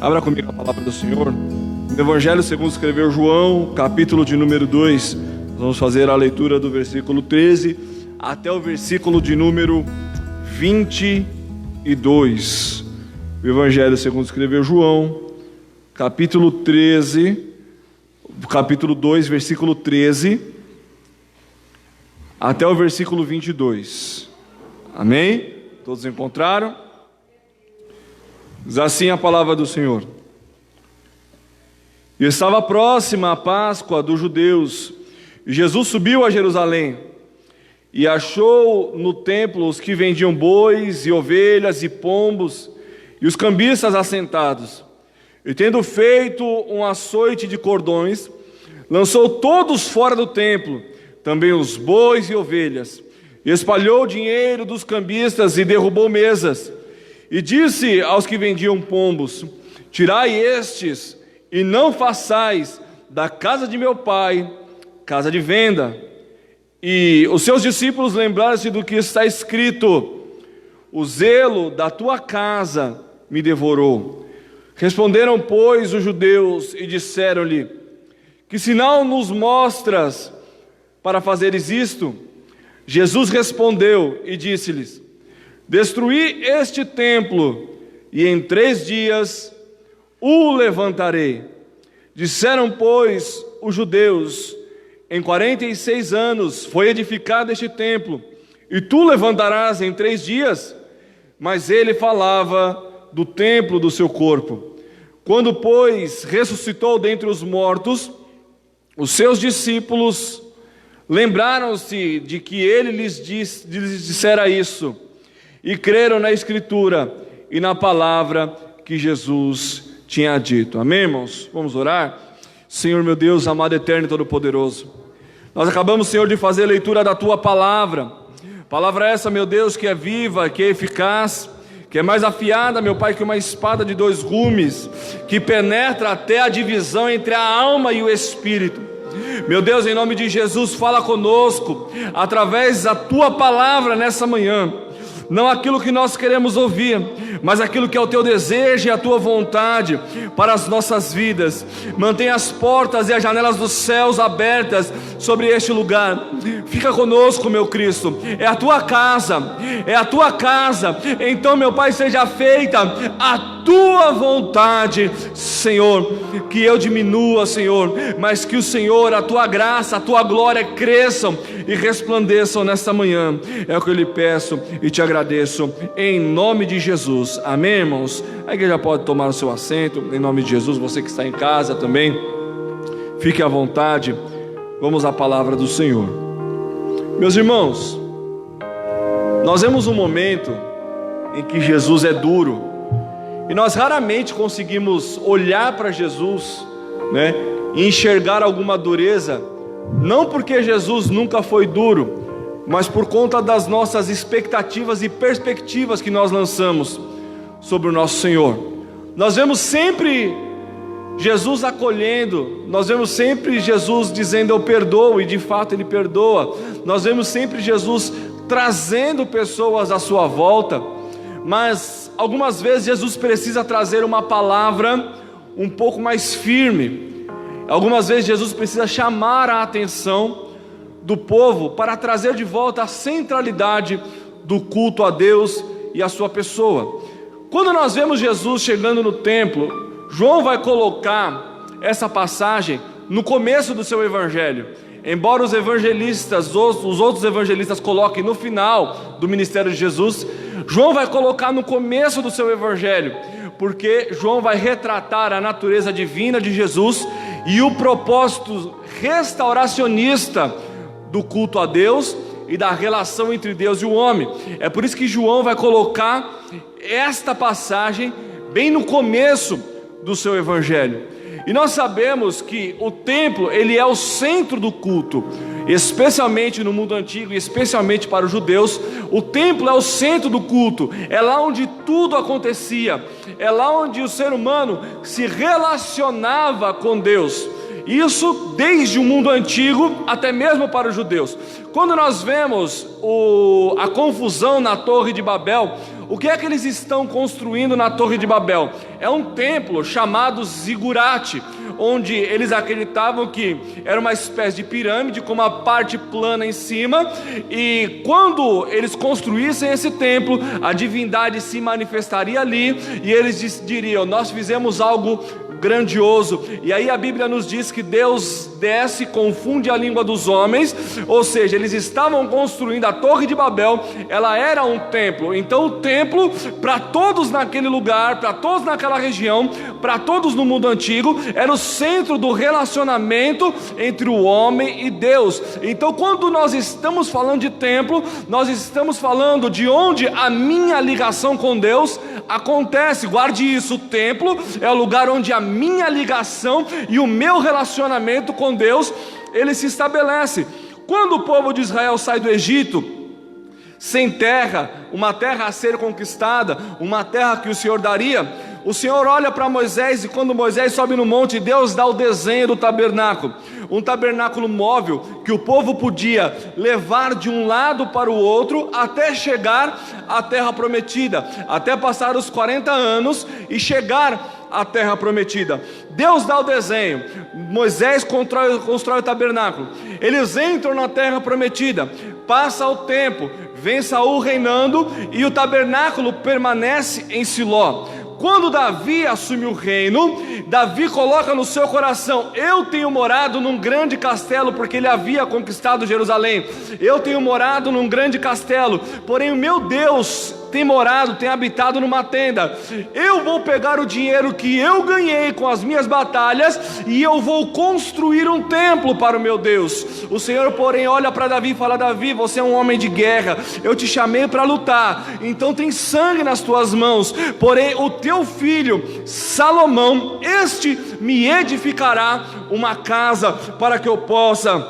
Abra comigo a palavra do Senhor. No Evangelho segundo escreveu João, capítulo de número 2. Vamos fazer a leitura do versículo 13 até o versículo de número 22. O Evangelho segundo escreveu João, capítulo 2, versículo 13 até o versículo 22. Amém? Todos encontraram? Diz assim a palavra do Senhor. E estava próxima a Páscoa dos judeus, e Jesus subiu a Jerusalém, e achou no templo os que vendiam bois, e ovelhas, e pombos, e os cambistas assentados. E tendo feito um açoite de cordões, lançou todos fora do templo, também os bois e ovelhas, e espalhou o dinheiro dos cambistas, e derrubou mesas. E disse aos que vendiam pombos: tirai estes, e não façais da casa de meu pai casa de venda. E os seus discípulos lembraram-se do que está escrito: o zelo da tua casa me devorou. Responderam, pois, os judeus e disseram-lhe: que sinal nos mostras para fazeres isto? Jesus respondeu e disse-lhes: destruí este templo, e em 3 dias o levantarei. Disseram, pois, os judeus: em 46 anos foi edificado este templo, e tu levantarás em 3 dias? Mas ele falava do templo do seu corpo. Quando, pois, ressuscitou dentre os mortos, os seus discípulos lembraram-se de que ele lhes dissera isso, e creram na Escritura e na palavra que Jesus tinha dito. Amém, irmãos? Vamos orar? Senhor meu Deus, amado, eterno e todo-poderoso, nós acabamos, Senhor, de fazer a leitura da Tua palavra. Palavra essa, meu Deus, que é viva, que é eficaz, que é mais afiada, meu Pai, que uma espada de 2 gumes, que penetra até a divisão entre a alma e o espírito. Meu Deus, em nome de Jesus, fala conosco através da Tua palavra nessa manhã. Não aquilo que nós queremos ouvir, mas aquilo que é o Teu desejo e a Tua vontade para as nossas vidas. Mantenha as portas e as janelas dos céus abertas sobre este lugar. Fica conosco, meu Cristo. É a Tua casa, é a Tua casa. Então, meu Pai, seja feita a Tua vontade, Senhor. Que eu diminua, Senhor, mas que o Senhor, a Tua graça, a Tua glória cresçam e resplandeçam nesta manhã. É o que eu lhe peço e te agradeço, em nome de Jesus. Amém, irmãos? A igreja pode tomar o seu assento, em nome de Jesus. Você que está em casa também, fique à vontade. Vamos à palavra do Senhor. Meus irmãos, nós vemos um momento em que Jesus é duro, e nós raramente conseguimos olhar para Jesus, né, e enxergar alguma dureza, não porque Jesus nunca foi duro, mas por conta das nossas expectativas e perspectivas que nós lançamos sobre o nosso Senhor. Nós vemos sempre Jesus acolhendo, nós vemos sempre Jesus dizendo eu perdoo, e de fato Ele perdoa. Nós vemos sempre Jesus trazendo pessoas à sua volta, mas algumas vezes Jesus precisa trazer uma palavra um pouco mais firme. Algumas vezes Jesus precisa chamar a atenção do povo para trazer de volta a centralidade do culto a Deus e a sua pessoa. Quando nós vemos Jesus chegando no templo, João vai colocar essa passagem no começo do seu evangelho. Embora os outros evangelistas coloquem no final do ministério de Jesus, João vai colocar no começo do seu evangelho, porque João vai retratar a natureza divina de Jesus e o propósito restauracionista do culto a Deus e da relação entre Deus e o homem. É por isso que João vai colocar esta passagem bem no começo do seu evangelho. E nós sabemos que o templo, ele é o centro do culto, especialmente no mundo antigo e especialmente para os judeus. O templo é o centro do culto, é lá onde tudo acontecia, é lá onde o ser humano se relacionava com Deus. Isso desde o mundo antigo até mesmo para os judeus. Quando nós vemos a confusão na Torre de Babel, O que é que eles estão construindo na Torre de Babel? É um templo chamado zigurate, onde eles acreditavam que era uma espécie de pirâmide com uma parte plana em cima, e quando eles construíssem esse templo, a divindade se manifestaria ali, e eles diriam: nós fizemos algo grandioso. E aí a Bíblia nos diz que Deus desce e confunde a língua dos homens, ou seja, eles estavam construindo a Torre de Babel, ela era um templo. Então o templo, para todos naquele lugar, para todos naquela região, para todos no mundo antigo, era o centro do relacionamento entre o homem e Deus. Então quando nós estamos falando de templo, nós estamos falando de onde a minha ligação com Deus acontece. Guarde isso: o templo é o lugar onde a minha ligação e o meu relacionamento com Deus, ele se estabelece. Quando o povo de Israel sai do Egito, sem terra, uma terra a ser conquistada, uma terra que o Senhor daria, o Senhor olha para Moisés, e quando Moisés sobe no monte, Deus dá o desenho do tabernáculo, um tabernáculo móvel, que o povo podia levar de um lado para o outro, até chegar à terra prometida, até passar os 40 anos e chegar à terra prometida. Deus dá o desenho, Moisés constrói o tabernáculo, eles entram na terra prometida, passa o tempo, vem Saul reinando, e o tabernáculo permanece em Siló. Quando Davi assume o reino, Davi coloca no seu coração: eu tenho morado num grande castelo, porque ele havia conquistado Jerusalém. Eu tenho morado num grande castelo, porém o meu Deus tem habitado numa tenda. Eu vou pegar o dinheiro que eu ganhei com as minhas batalhas, e eu vou construir um templo para o meu Deus. O Senhor, porém, olha para Davi e fala: Davi, você é um homem de guerra, eu te chamei para lutar, então tem sangue nas tuas mãos, porém o teu filho Salomão, este me edificará uma casa para que eu possa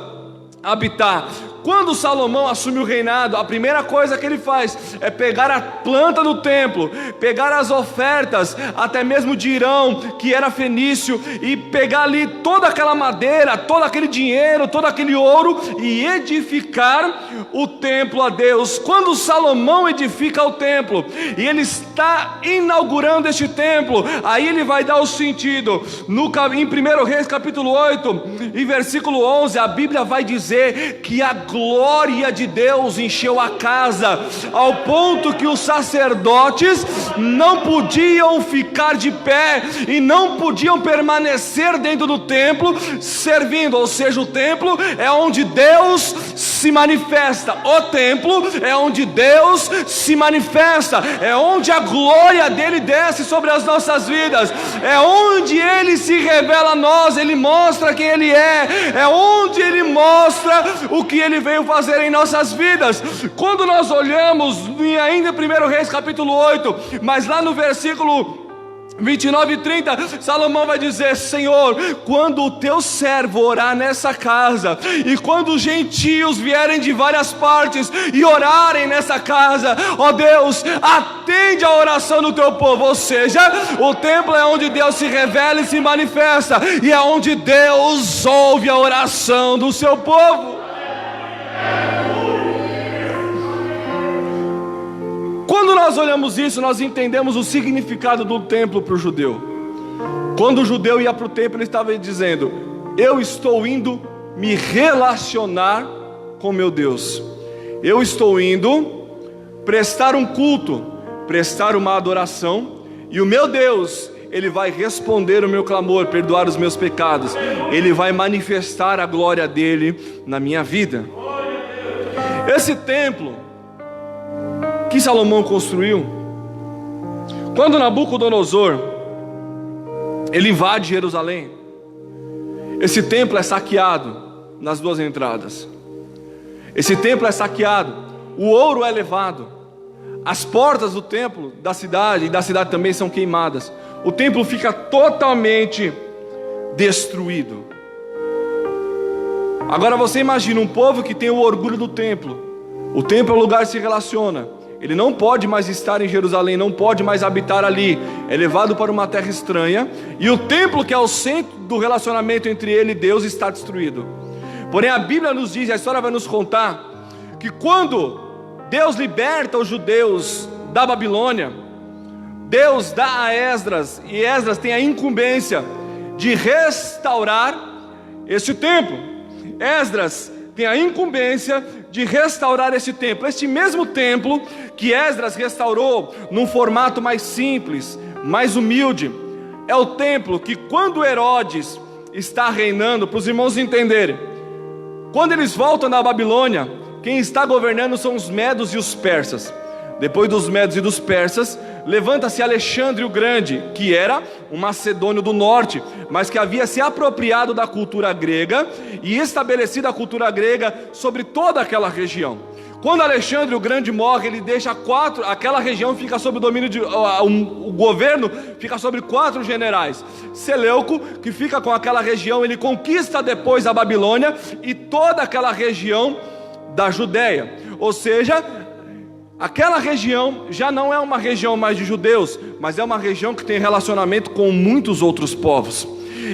habitar. Quando Salomão assume o reinado, a primeira coisa que ele faz é pegar a planta do templo, pegar as ofertas, até mesmo de Irão, que era fenício, e pegar ali toda aquela madeira, todo aquele dinheiro, todo aquele ouro, e edificar o templo a Deus. Quando Salomão edifica o templo, e ele está inaugurando este templo, aí ele vai dar o sentido. Em 1 Reis capítulo 8, em versículo 11, a Bíblia vai dizer que a glória de Deus encheu a casa, ao ponto que os sacerdotes não podiam ficar de pé, e não podiam permanecer dentro do templo servindo. Ou seja, o templo é onde Deus se manifesta, o templo é onde Deus se manifesta, é onde a glória dele desce sobre as nossas vidas, é onde ele se revela a nós, ele mostra quem ele é onde ele mostra o que ele veio fazer em nossas vidas. Quando nós olhamos ainda em 1 Reis capítulo 8, mas lá no versículo 29 e 30, Salomão vai dizer: Senhor, quando o teu servo orar nessa casa, e quando os gentios vierem de várias partes e orarem nessa casa, ó Deus, atende a oração do teu povo. Ou seja, o templo é onde Deus se revela e se manifesta, e é onde Deus ouve a oração do seu povo. Quando nós olhamos isso, nós entendemos o significado do templo para o judeu. Quando o judeu ia para o templo, ele estava dizendo: eu estou indo me relacionar com meu Deus, eu estou indo prestar um culto, prestar uma adoração, e o meu Deus, ele vai responder o meu clamor, perdoar os meus pecados, ele vai manifestar a glória dele na minha vida. Esse templo que Salomão construiu, quando Nabucodonosor ele invade Jerusalém, esse templo é saqueado nas duas entradas. Esse templo é saqueado, o ouro é levado, as portas do templo da cidade e da cidade também são queimadas. O templo fica totalmente destruído. Agora você imagina um povo que tem o orgulho do templo. O templo é o lugar que se relaciona. Ele não pode mais estar em Jerusalém, não pode mais habitar ali, é levado para uma terra estranha, e o templo, que é o centro do relacionamento entre ele e Deus, está destruído. Porém a Bíblia nos diz, a história vai nos contar, que quando Deus liberta os judeus da Babilônia, Deus dá a Esdras, e Esdras tem a incumbência de restaurar este templo. Esdras tem a incumbência de restaurar este templo. Este mesmo templo que Esdras restaurou num formato mais simples, mais humilde, é o templo que, quando Herodes está reinando, para os irmãos entenderem, quando eles voltam da Babilônia, quem está governando são os medos e os persas. Depois dos medos e dos persas, levanta-se Alexandre o Grande, que era um macedônio do norte, mas que havia se apropriado da cultura grega e estabelecido a cultura grega sobre toda aquela região. Quando Alexandre o Grande morre, ele deixa aquela região fica sob o domínio de o governo fica sobre 4 generais. Seleuco, que fica com aquela região, ele conquista depois a Babilônia e toda aquela região da Judéia. Ou seja, aquela região já não é uma região mais de judeus, mas é uma região que tem relacionamento com muitos outros povos.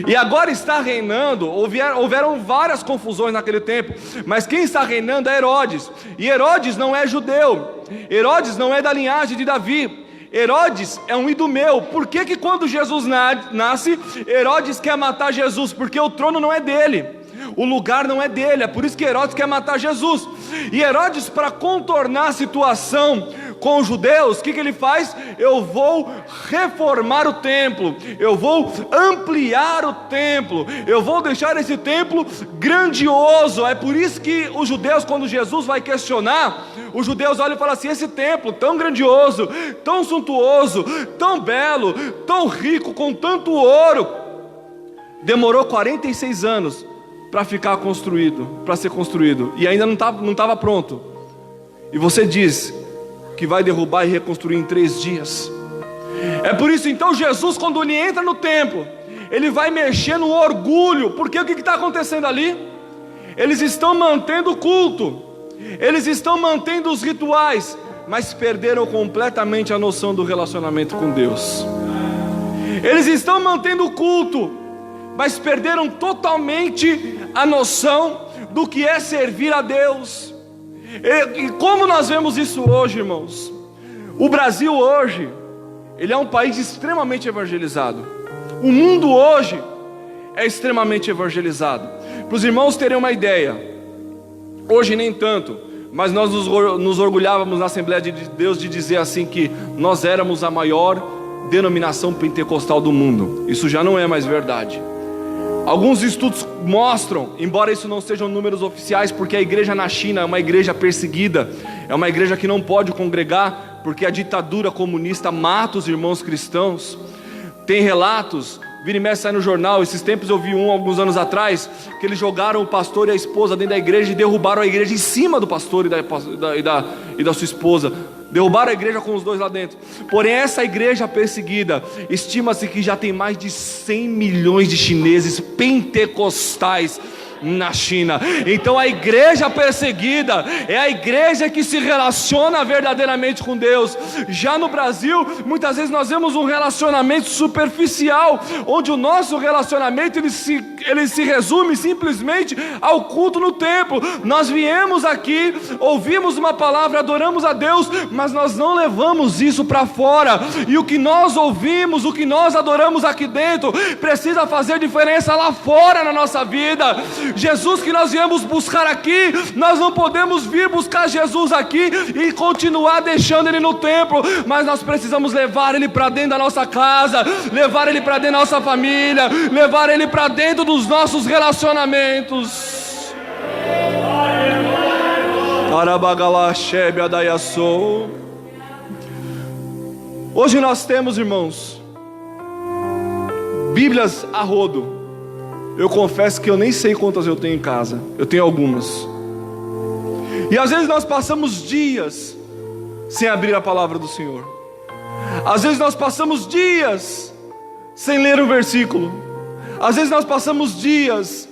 E agora está reinando, houveram várias confusões naquele tempo, mas quem está reinando é Herodes. E Herodes não é judeu, Herodes não é da linhagem de Davi, Herodes é um idumeu. Por que quando Jesus nasce, Herodes quer matar Jesus? Porque o trono não é dele, o lugar não é dele, é por isso que Herodes quer matar Jesus. E Herodes, para contornar a situação com os judeus, o que ele faz? Eu vou reformar o templo, eu vou ampliar o templo, eu vou deixar esse templo grandioso. É por isso que os judeus, quando Jesus vai questionar, os judeus olham e falam assim: esse templo tão grandioso, tão suntuoso, tão belo, tão rico, com tanto ouro, demorou 46 anos para ficar construído, para ser construído, e ainda não estava pronto. E você diz que vai derrubar e reconstruir em 3 dias. É por isso então Jesus, quando ele entra no templo, ele vai mexer no orgulho. Porque o que está acontecendo ali? Eles estão mantendo o culto, eles estão mantendo os rituais, mas perderam completamente a noção do relacionamento com Deus. Eles estão mantendo o culto, mas perderam totalmente a noção do que é servir a Deus. E como nós vemos isso hoje, irmãos? O Brasil hoje, ele é um país extremamente evangelizado. O mundo hoje é extremamente evangelizado. Para os irmãos terem uma ideia, hoje nem tanto, mas nós nos orgulhávamos na Assembleia de Deus de dizer assim que nós éramos a maior denominação pentecostal do mundo. Isso já não é mais verdade. Alguns estudos mostram, embora isso não sejam números oficiais, porque a igreja na China é uma igreja perseguida, é uma igreja que não pode congregar, porque a ditadura comunista mata os irmãos cristãos. Tem relatos, vira e mexe sai no jornal. Esses tempos eu vi alguns anos atrás, que eles jogaram o pastor e a esposa dentro da igreja e derrubaram a igreja em cima do pastor e da sua esposa. Derrubaram a igreja com os dois lá dentro. Porém essa igreja perseguida, estima-se que já tem mais de 100 milhões de chineses pentecostais na China. Então a igreja perseguida é a igreja que se relaciona verdadeiramente com Deus. Já no Brasil, muitas vezes nós vemos um relacionamento superficial, onde o nosso relacionamento ele se resume simplesmente ao culto no templo. Nós viemos aqui, ouvimos uma palavra, adoramos a Deus, mas nós não levamos isso para fora. E o que nós ouvimos, o que nós adoramos aqui dentro, precisa fazer diferença lá fora na nossa vida. Jesus que nós viemos buscar aqui, nós não podemos vir buscar Jesus aqui e continuar deixando Ele no templo, mas nós precisamos levar Ele para dentro da nossa casa, levar Ele para dentro da nossa família, levar Ele para dentro dos nossos relacionamentos. Hoje nós temos, irmãos, Bíblias a rodo. Eu confesso que eu nem sei quantas eu tenho em casa. Eu tenho algumas. E às vezes nós passamos dias sem abrir a palavra do Senhor. Às vezes nós passamos dias sem ler um versículo. Às vezes nós passamos dias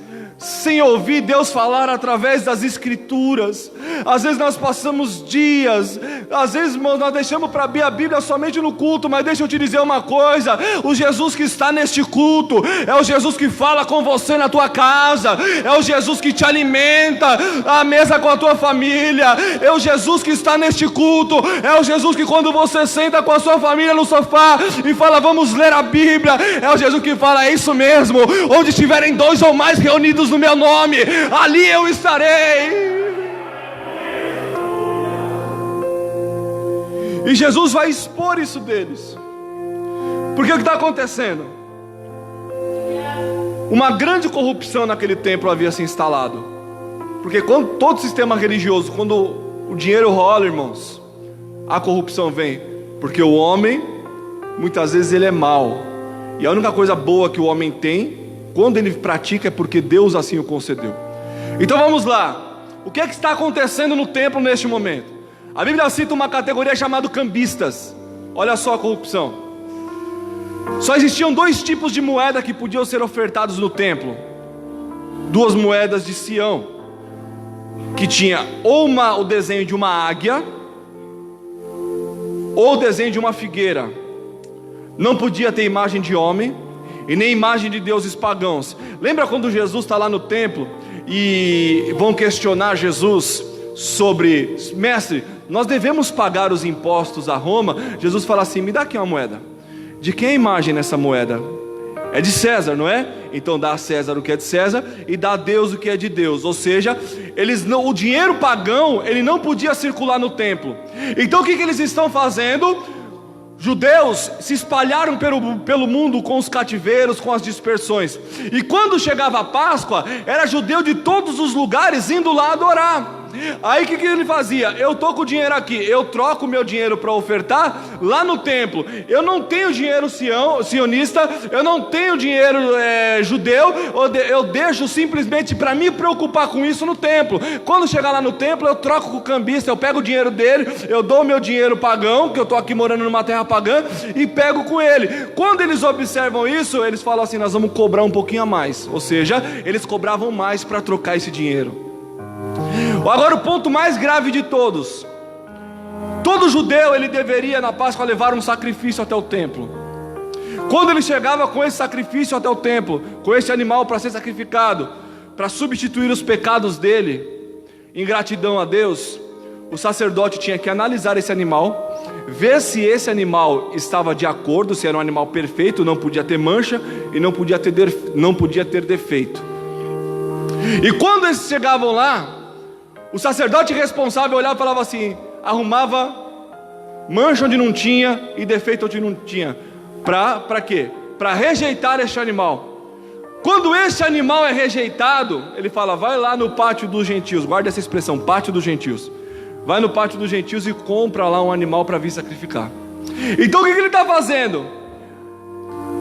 sem ouvir Deus falar através das Escrituras. Às vezes nós passamos dias, às vezes nós deixamos para abrir a Bíblia somente no culto, mas deixa eu te dizer uma coisa: o Jesus que está neste culto é o Jesus que fala com você na tua casa, é o Jesus que te alimenta à mesa com a tua família, é o Jesus que está neste culto, é o Jesus que quando você senta com a sua família no sofá e fala vamos ler a Bíblia, é o Jesus que fala, é isso mesmo, onde estiverem 2 ou mais reunidos no meu nome, ali eu estarei. E Jesus vai expor isso deles. Porque o que está acontecendo? Uma grande corrupção naquele templo havia se instalado. Porque quando todo sistema religioso, quando o dinheiro rola, irmãos, a corrupção vem. Porque o homem, muitas vezes ele é mau, e a única coisa boa que o homem tem, quando ele pratica, é porque Deus assim o concedeu. Então vamos lá. O que é que está acontecendo no templo neste momento? A Bíblia cita uma categoria chamada cambistas. Olha só a corrupção. Só existiam 2 tipos de moeda que podiam ser ofertados no templo. 2 moedas de Sião, que tinha ou o desenho de uma águia, ou o desenho de uma figueira. Não podia ter imagem de homem, e nem imagem de deuses pagãos. Lembra quando Jesus está lá no templo, e vão questionar Jesus sobre, mestre, nós devemos pagar os impostos a Roma? Jesus fala assim, me dá aqui uma moeda. De quem é a imagem nessa moeda? É de César, não é? Então dá a César o que é de César e dá a Deus o que é de Deus. Ou seja, o dinheiro pagão, ele não podia circular no templo. Então o que eles estão fazendo? Judeus se espalharam pelo mundo com os cativeiros, com as dispersões. E quando chegava a Páscoa, era judeu de todos os lugares indo lá adorar. Aí o que ele fazia? Eu estou com o dinheiro aqui, eu troco o meu dinheiro para ofertar lá no templo. Eu não tenho dinheiro sionista, eu não tenho dinheiro judeu, eu deixo simplesmente para me preocupar com isso no templo. Quando chegar lá no templo, eu troco com o cambista, eu pego o dinheiro dele, eu dou o meu dinheiro pagão, que eu estou aqui morando numa terra pagã, e pego com ele. Quando eles observam isso, eles falam assim, nós vamos cobrar um pouquinho a mais. Ou seja, eles cobravam mais para trocar esse dinheiro. Agora o ponto mais grave de todos: todo judeu ele deveria na Páscoa levar um sacrifício até o templo. Quando ele chegava com esse sacrifício até o templo, com esse animal para ser sacrificado, para substituir os pecados dele, em gratidão a Deus, o sacerdote tinha que analisar esse animal, ver se esse animal estava de acordo, se era um animal perfeito, não podia ter mancha e não podia ter defeito. E quando eles chegavam lá, o sacerdote responsável olhava e falava assim, arrumava mancha onde não tinha e defeito onde não tinha. Para quê? Para rejeitar este animal. Quando este animal é rejeitado, ele fala, vai lá no pátio dos gentios, guarda essa expressão, pátio dos gentios. Vai no pátio dos gentios e compra lá um animal para vir sacrificar. Então o que ele está fazendo?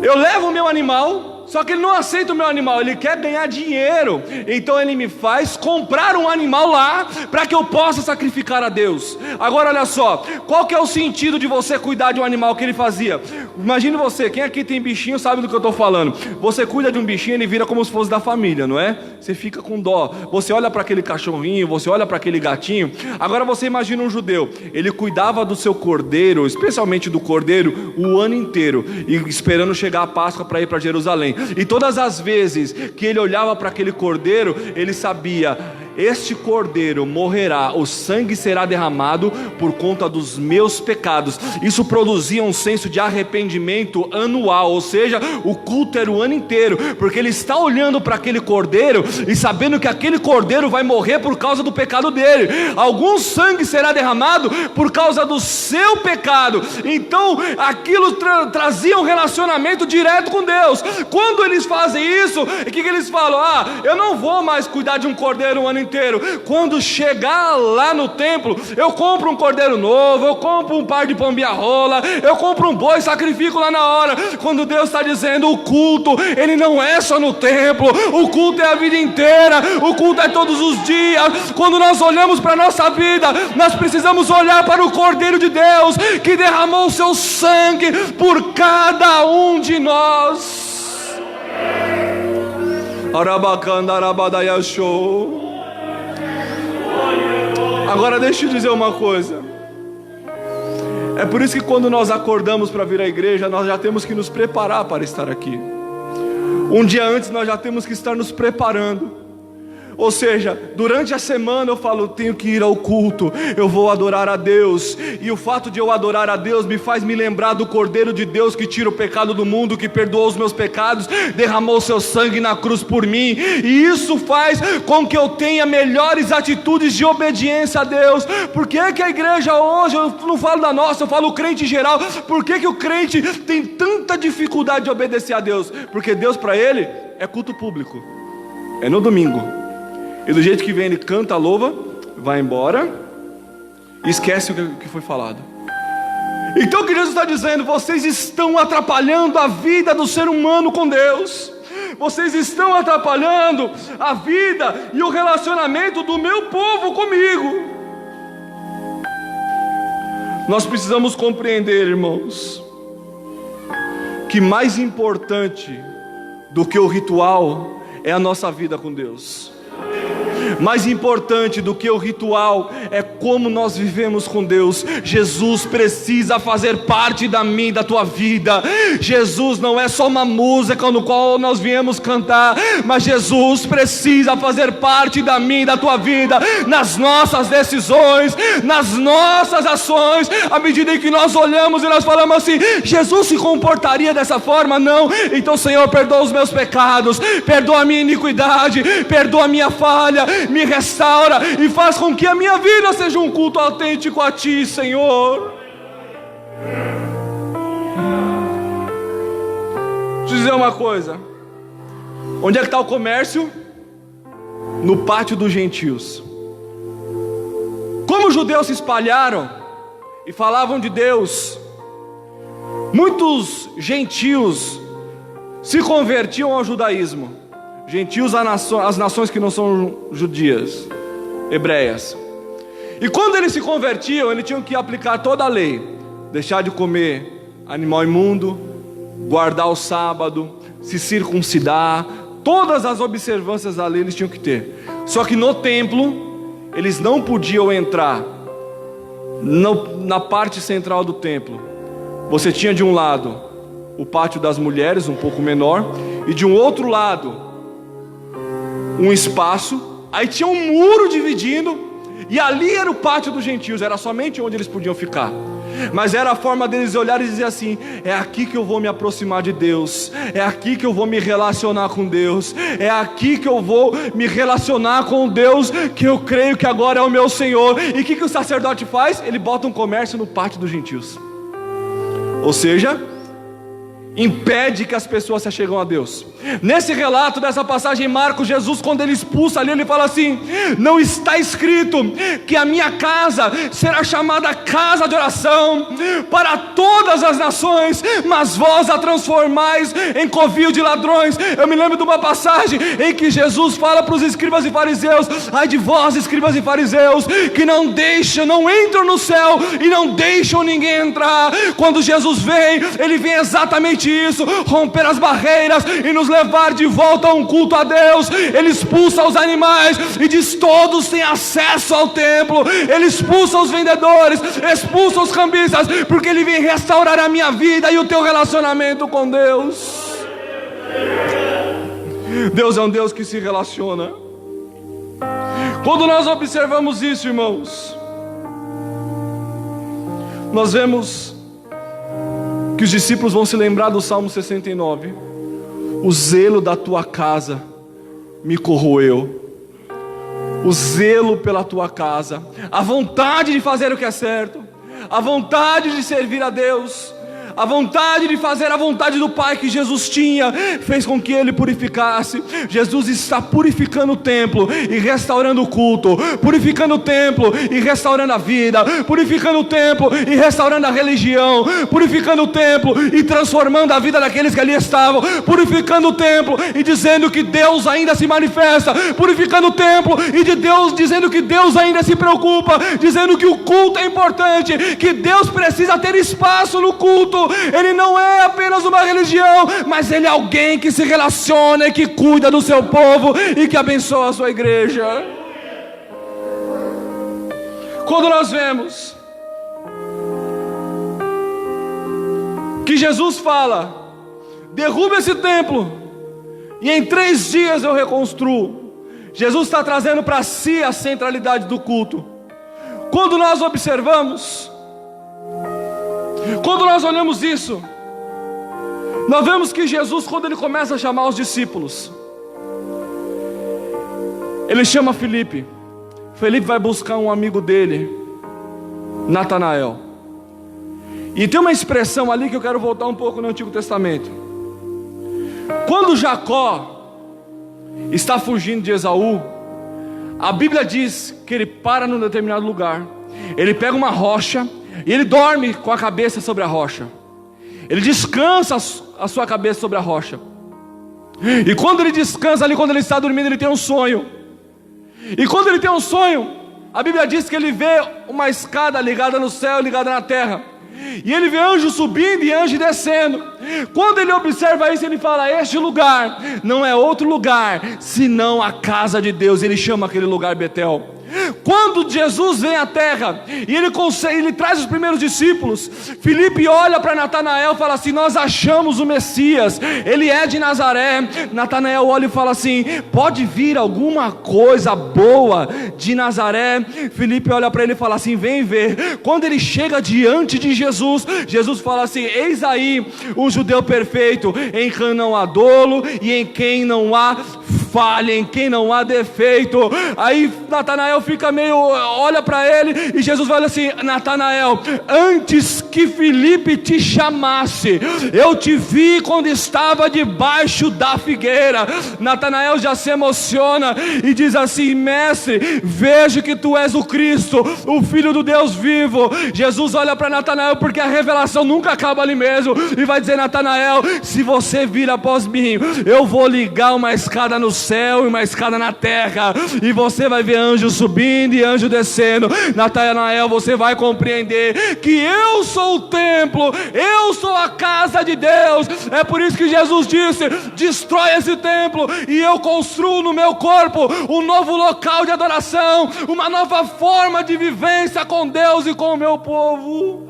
Eu levo o meu animal, só que ele não aceita o meu animal, ele quer ganhar dinheiro. Então ele me faz comprar um animal lá, para que eu possa sacrificar a Deus. Agora olha só, qual que é o sentido de você cuidar de um animal que ele fazia? Imagine você, quem aqui tem bichinho sabe do que eu estou falando. Você cuida de um bichinho, ele vira como se fosse da família, não é? Você fica com dó, você olha para aquele cachorrinho, você olha para aquele gatinho. Agora você imagina um judeu, ele cuidava do seu cordeiro, especialmente do cordeiro, o ano inteiro, e esperando chegar a Páscoa para ir para Jerusalém. E todas as vezes que ele olhava para aquele cordeiro, ele sabia, este cordeiro morrerá, o sangue será derramado por conta dos meus pecados. Isso produzia um senso de arrependimento anual, ou seja, o culto era o ano inteiro, porque ele está olhando para aquele cordeiro e sabendo que aquele cordeiro vai morrer por causa do pecado dele. Algum sangue será derramado por causa do seu pecado. Então aquilo trazia um relacionamento direto com Deus. Quando eles fazem isso, o que eles falam? Eu não vou mais cuidar de um cordeiro o ano inteiro. Quando chegar lá no templo, eu compro um cordeiro novo, eu compro um par de pombinha-rola, eu compro um boi, sacrifico lá na hora. Quando Deus está dizendo, o culto, ele não é só no templo, o culto é a vida inteira, o culto é todos os dias. Quando nós olhamos para a nossa vida, nós precisamos olhar para o Cordeiro de Deus, que derramou o seu sangue por cada um de nós. Agora deixa eu dizer uma coisa. É por isso que quando nós acordamos para vir à igreja, nós já temos que nos preparar para estar aqui. Um dia antes nós já temos que estar nos preparando. Ou seja, durante a semana eu falo, tenho que ir ao culto, eu vou adorar a Deus. E o fato de eu adorar a Deus me faz me lembrar do Cordeiro de Deus que tira o pecado do mundo, que perdoou os meus pecados, derramou seu sangue na cruz por mim. E isso faz com que eu tenha melhores atitudes de obediência a Deus. Por que a igreja hoje, eu não falo da nossa, eu falo o crente em geral, por que o crente tem tanta dificuldade de obedecer a Deus? Porque Deus para ele é culto público, é no domingo. E do jeito que vem ele canta, louva, vai embora e esquece o que foi falado. Então o que Jesus está dizendo? Vocês estão atrapalhando a vida do ser humano com Deus. Vocês estão atrapalhando a vida e o relacionamento do meu povo comigo. Nós precisamos compreender, irmãos, que mais importante do que o ritual é a nossa vida com Deus. Mais importante do que o ritual é como nós vivemos com Deus. Jesus precisa fazer parte da minha e da tua vida. Jesus não é só uma música no qual nós viemos cantar, mas Jesus precisa fazer parte da minha e da tua vida, nas nossas decisões, nas nossas ações. À medida em que nós olhamos e nós falamos assim, Jesus se comportaria dessa forma? Não. Então, Senhor, perdoa os meus pecados, perdoa a minha iniquidade, perdoa a minha falha, me restaura e faz com que a minha vida seja um culto autêntico a Ti, Senhor. Deixa eu dizer uma coisa. Onde é que está o comércio? No pátio dos gentios. Como os judeus se espalharam e falavam de Deus, muitos gentios se convertiam ao judaísmo. Gentios as nações que não são judias, hebreias. E quando eles se convertiam, eles tinham que aplicar toda a lei: deixar de comer animal imundo, guardar o sábado, se circuncidar. Todas as observâncias da lei eles tinham que ter. Só que no templo, eles não podiam entrar na parte central do templo. Você tinha de um lado o pátio das mulheres, um pouco menor, e de um outro lado um espaço, aí tinha um muro dividindo, e ali era o pátio dos gentios, era somente onde eles podiam ficar. Mas era a forma deles olharem e dizer assim: é aqui que eu vou me aproximar de Deus, é aqui que eu vou me relacionar com Deus, é aqui que eu vou me relacionar com Deus que eu creio que agora é o meu Senhor. E o que o sacerdote faz? Ele bota um comércio no pátio dos gentios, ou seja, impede que as pessoas se achegam a Deus. Nesse relato dessa passagem em Marcos, Jesus, quando ele expulsa ali, ele fala assim: não está escrito que a minha casa será chamada casa de oração para todas as nações, mas vós a transformais em covil de ladrões. Eu me lembro de uma passagem em que Jesus fala para os escribas e fariseus: ai de vós, escribas e fariseus, que não entram no céu e não deixam ninguém entrar. Quando Jesus vem, ele vem exatamente isso: romper as barreiras e nos levar de volta a um culto a Deus. Ele expulsa os animais e diz: todos têm acesso ao templo. Ele expulsa os vendedores, expulsa os cambistas, porque ele vem restaurar a minha vida e o teu relacionamento com Deus. Deus é um Deus que se relaciona. Quando nós observamos isso, irmãos, nós vemos que os discípulos vão se lembrar do Salmo 69. O zelo da tua casa me corroeu. O zelo pela tua casa, a vontade de fazer o que é certo, a vontade de servir a Deus, a vontade de fazer a vontade do Pai que Jesus tinha, fez com que ele purificasse. Jesus está purificando o templo e restaurando o culto, purificando o templo e restaurando a vida, purificando o templo e restaurando a religião, purificando o templo e transformando a vida daqueles que ali estavam, purificando o templo e dizendo que Deus ainda se manifesta, purificando o templo e dizendo que Deus ainda se preocupa, dizendo que o culto é importante, que Deus precisa ter espaço no culto. Ele não é apenas uma religião, mas Ele é alguém que se relaciona e que cuida do seu povo e que abençoa a sua igreja. Quando nós vemos que Jesus fala: derruba esse templo e em 3 dias eu reconstruo, Jesus está trazendo para si a centralidade do culto. Quando nós observamos, quando nós olhamos isso, nós vemos que Jesus, quando Ele começa a chamar os discípulos, Ele chama Filipe. Filipe vai buscar um amigo dele, Natanael. E tem uma expressão ali que eu quero voltar um pouco no Antigo Testamento. Quando Jacó está fugindo de Esaú, a Bíblia diz que ele para num determinado lugar, ele pega uma rocha e ele dorme com a cabeça sobre a rocha. Ele descansa a sua cabeça sobre a rocha. E quando ele descansa ali, quando ele está dormindo, ele tem um sonho. E quando ele tem um sonho, a Bíblia diz que ele vê uma escada ligada no céu e ligada na terra. E ele vê anjo subindo e anjo descendo. Quando ele observa isso, ele fala: este lugar não é outro lugar senão a casa de Deus. Ele chama aquele lugar Betel. Quando Jesus vem à terra e ele traz os primeiros discípulos, Filipe olha para Natanael e fala assim: nós achamos o Messias, ele é de Nazaré. Natanael olha e fala assim: pode vir alguma coisa boa de Nazaré? Filipe olha para ele e fala assim: vem ver. Quando ele chega diante de Jesus, Jesus fala assim: eis aí o judeu perfeito, em quem não há dolo e em quem não há falha, em quem não há defeito. Aí Natanael fica meio, olha para ele, e Jesus fala assim: Natanael, antes que Filipe te chamasse, eu te vi quando estava debaixo da figueira. Natanael já se emociona e diz assim: mestre, vejo que tu és o Cristo, o Filho do Deus vivo. Jesus olha para Natanael, porque a revelação nunca acaba ali mesmo, e vai dizer: Natanael, se você vir após mim, eu vou ligar uma escada no céu e uma escada na terra, e você vai ver anjo subindo e anjo descendo. Natanael, você vai compreender que eu sou o templo, eu sou a casa de Deus. É por isso que Jesus disse: destrói esse templo e eu construo no meu corpo um novo local de adoração, uma nova forma de vivência com Deus e com o meu povo.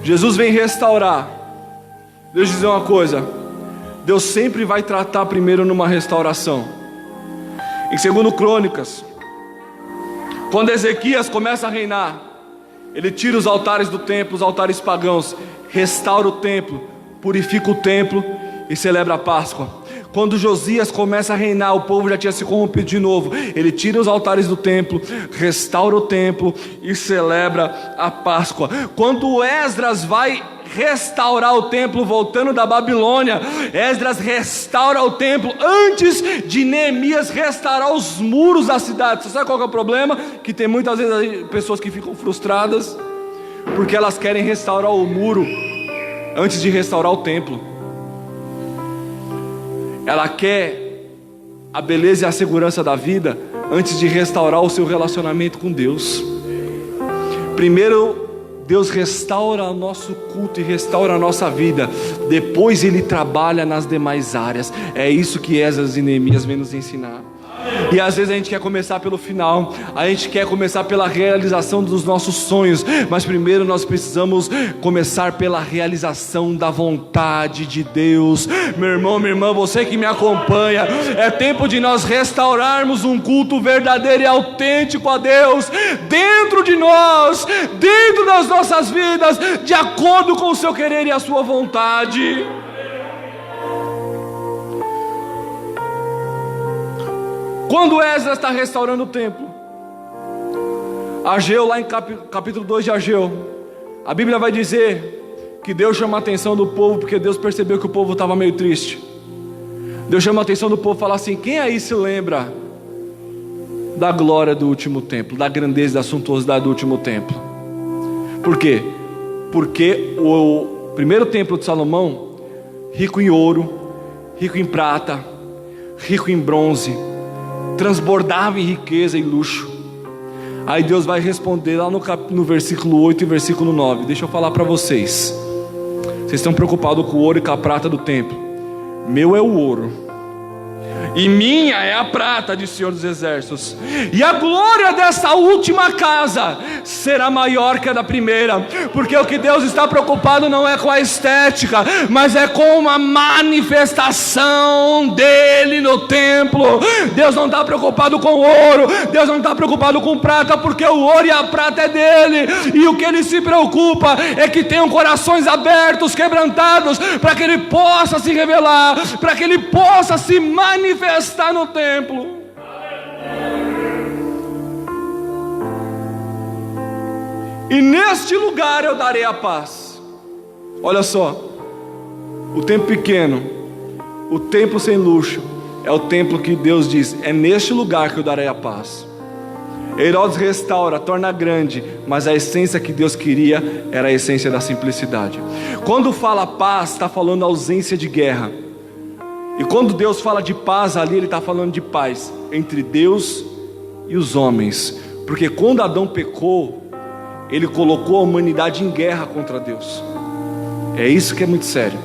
Jesus vem restaurar. Deixa eu dizer uma coisa: Deus sempre vai tratar primeiro numa restauração. Em 2 Crônicas, quando Ezequias começa a reinar, ele tira os altares do templo, os altares pagãos, restaura o templo, purifica o templo e celebra a Páscoa. Quando Josias começa a reinar, o povo já tinha se corrompido de novo. Ele tira os altares do templo, restaura o templo e celebra a Páscoa. Quando Esdras vai restaurar o templo, voltando da Babilônia, Esdras restaura o templo antes de Neemias restaurar os muros da cidade. Você sabe qual que é o problema? Que tem muitas vezes pessoas que ficam frustradas porque elas querem restaurar o muro antes de restaurar o templo. Ela quer a beleza e a segurança da vida antes de restaurar o seu relacionamento com Deus. Primeiro Deus restaura o nosso culto e restaura a nossa vida, depois Ele trabalha nas demais áreas. É isso que Esdras e Neemias vêm nos ensinar. E às vezes a gente quer começar pelo final, a gente quer começar pela realização dos nossos sonhos, mas primeiro nós precisamos começar pela realização da vontade de Deus. Meu irmão, minha irmã, você que me acompanha, é tempo de nós restaurarmos um culto verdadeiro e autêntico a Deus, dentro de nós, dentro das nossas vidas, de acordo com o seu querer e a sua vontade. Quando Esdras está restaurando o templo, Ageu, lá em capítulo 2 de Ageu, a Bíblia vai dizer que Deus chama a atenção do povo, porque Deus percebeu que o povo estava meio triste. Deus chama a atenção do povo e fala assim: quem aí se lembra da glória do último templo, da grandeza e da suntuosidade do último templo? Por quê? Porque o primeiro templo de Salomão, rico em ouro, rico em prata, rico em bronze, transbordava em riqueza e luxo. Aí Deus vai responder lá no versículo 8 e versículo 9. Deixa eu falar para vocês. Vocês estão preocupados com o ouro e com a prata do templo. Meu é o ouro e minha é a prata, diz o Senhor dos Exércitos. E a glória dessa última casa será maior que a da primeira. Porque o que Deus está preocupado não é com a estética, mas é com uma manifestação dele no templo. Deus não está preocupado com ouro, Deus não está preocupado com prata, porque o ouro e a prata é dele. E o que ele se preocupa é que tenham corações abertos, quebrantados, para que ele possa se revelar, para que ele possa se manifestar no templo. E neste lugar eu darei a paz. Olha só, o templo pequeno, o templo sem luxo, é o templo que Deus diz: é neste lugar que eu darei a paz. Herodes restaura, torna grande, mas a essência que Deus queria era a essência da simplicidade. Quando fala paz, está falando ausência de guerra. E quando Deus fala de paz ali, Ele está falando de paz entre Deus e os homens. Porque quando Adão pecou, ele colocou a humanidade em guerra contra Deus. É isso que é muito sério.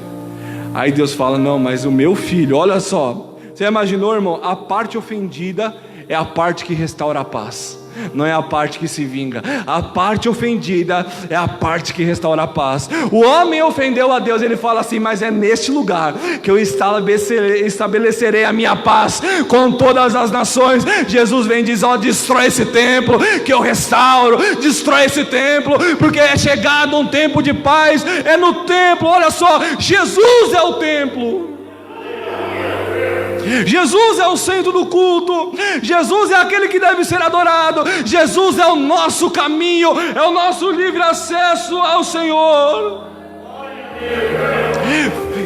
Aí Deus fala: não, mas o meu filho, olha só. Você imaginou, irmão? A parte ofendida é a parte que restaura a paz. Não é a parte que se vinga. A parte ofendida é a parte que restaura a paz. O homem ofendeu a Deus, ele fala assim: mas é neste lugar que eu estabelecerei a minha paz com todas as nações. Jesus vem e diz: ó, destrói esse templo que eu restauro, destrói esse templo, porque é chegado um tempo de paz, é no templo. Olha só, Jesus é o templo. Jesus é o centro do culto. Jesus é aquele que deve ser adorado. Jesus é o nosso caminho, é o nosso livre acesso ao Senhor.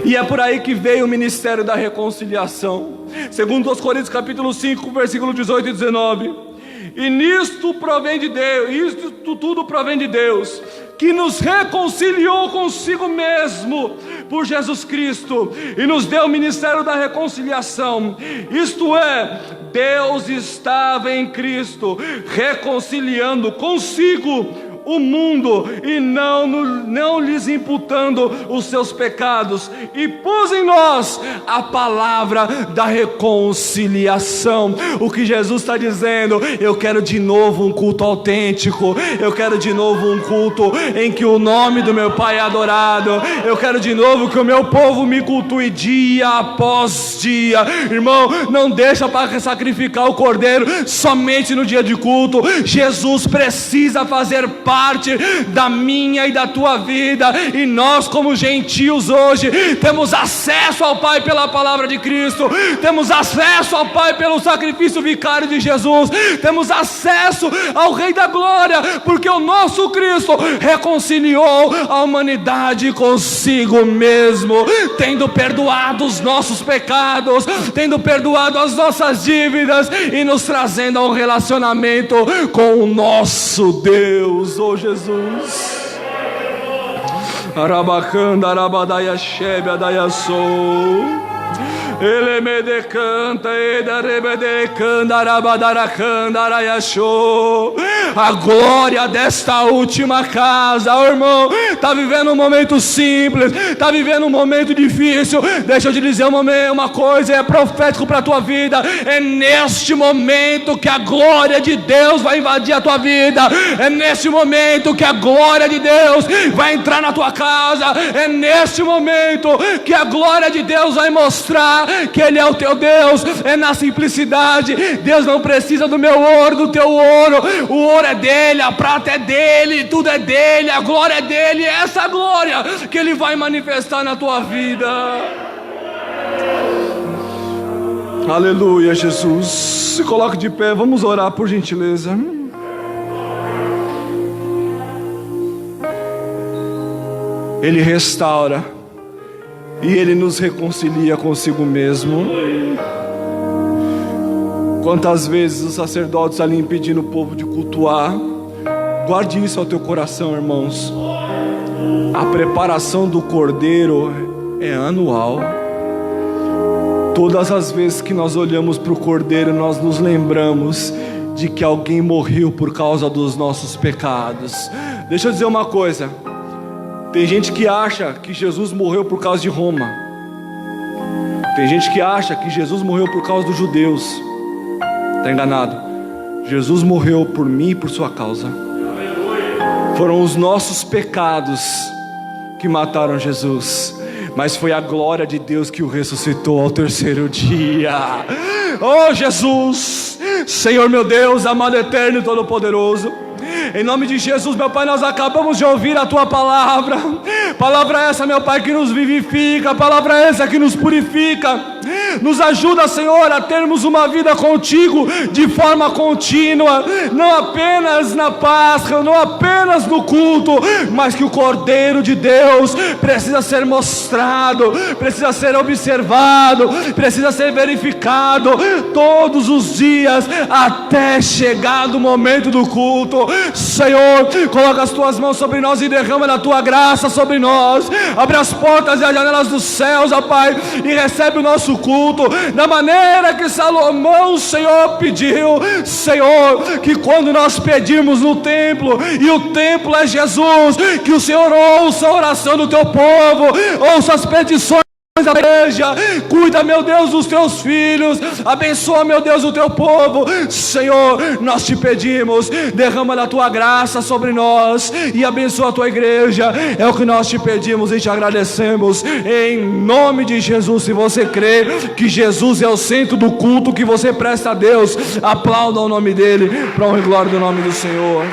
E é por aí que veio o ministério da reconciliação. Segundo aos Coríntios capítulo 5, versículo 18 e 19. E nisto provém de Deus, isto tudo provém de Deus, que nos reconciliou consigo mesmo por Jesus Cristo e nos deu o ministério da reconciliação. Isto é, Deus estava em Cristo reconciliando consigo o mundo e não lhes imputando os seus pecados, e pôs em nós a palavra da reconciliação. O que Jesus está dizendo: eu quero de novo um culto autêntico, eu quero de novo um culto em que o nome do meu Pai é adorado, eu quero de novo que o meu povo me cultue dia após dia. Irmão, não deixa para sacrificar o cordeiro somente no dia de culto. Jesus precisa fazer parte da minha e da tua vida, e nós como gentios hoje temos acesso ao Pai pela palavra de Cristo, temos acesso ao Pai pelo sacrifício vicário de Jesus, temos acesso ao Rei da Glória, porque o nosso Cristo reconciliou a humanidade consigo mesmo, tendo perdoado os nossos pecados, tendo perdoado as nossas dívidas e nos trazendo a um relacionamento com o nosso Deus. Oh Jesus, Arabacanda, Arabadaia Shebe, Adaia Sou, ele me decanta, edarebedecanda, Arabadaracanda, Araiachou. A glória desta última casa, oh, irmão, está vivendo um momento simples, está vivendo um momento difícil. Deixa eu te dizer uma coisa, é profético para a tua vida. É neste momento que a glória de Deus vai invadir a tua vida. É neste momento que a glória de Deus vai entrar na tua casa. É neste momento que a glória de Deus vai mostrar que Ele é o teu Deus. É na simplicidade. Deus não precisa do meu ouro, do teu ouro. O ouro é dele, a prata é dele, tudo é dele, a glória é dele. É essa glória que Ele vai manifestar na tua vida. Aleluia, Jesus. Se coloque de pé, vamos orar por gentileza. Ele restaura e Ele nos reconcilia consigo mesmo. Quantas vezes os sacerdotes ali impedindo o povo de cultuar. Guarde isso ao teu coração, irmãos. A preparação do cordeiro é anual. Todas as vezes que nós olhamos para o Cordeiro, nós nos lembramos de que alguém morreu por causa dos nossos pecados. Deixa eu dizer uma coisa: tem gente que acha que Jesus morreu por causa de Roma. Tem gente que acha que Jesus morreu por causa dos judeus. Está enganado. Jesus morreu por mim e por sua causa. Foram os nossos pecados que mataram Jesus, mas foi a glória de Deus que o ressuscitou ao terceiro dia. Oh Jesus, Senhor meu Deus, amado, eterno e todo-poderoso, em nome de Jesus, meu Pai, nós acabamos de ouvir a Tua palavra. Palavra essa, meu Pai, que nos vivifica. Palavra essa que nos purifica. Nos ajuda, Senhor, a termos uma vida contigo de forma contínua, não apenas na Páscoa, não apenas no culto, mas que o Cordeiro de Deus precisa ser mostrado, precisa ser observado, precisa ser verificado todos os dias, até chegar no momento do culto. Senhor, coloca as Tuas mãos sobre nós e derrama a Tua graça sobre nós. Abre as portas e as janelas dos céus, ó Pai, e recebe o nosso culto da maneira que Salomão, Senhor, pediu. Senhor, que quando nós pedirmos no templo, e o templo é Jesus, que o Senhor ouça a oração do Teu povo, ouça as petições da igreja. Cuida, meu Deus, dos Teus filhos. Abençoa, meu Deus, o Teu povo. Senhor, nós te pedimos, derrama da Tua graça sobre nós e abençoa a Tua igreja. É o que nós te pedimos e te agradecemos em nome de Jesus. Se você crê que Jesus é o centro do culto que você presta a Deus, aplauda o nome dele, para honra e glória do nome do Senhor.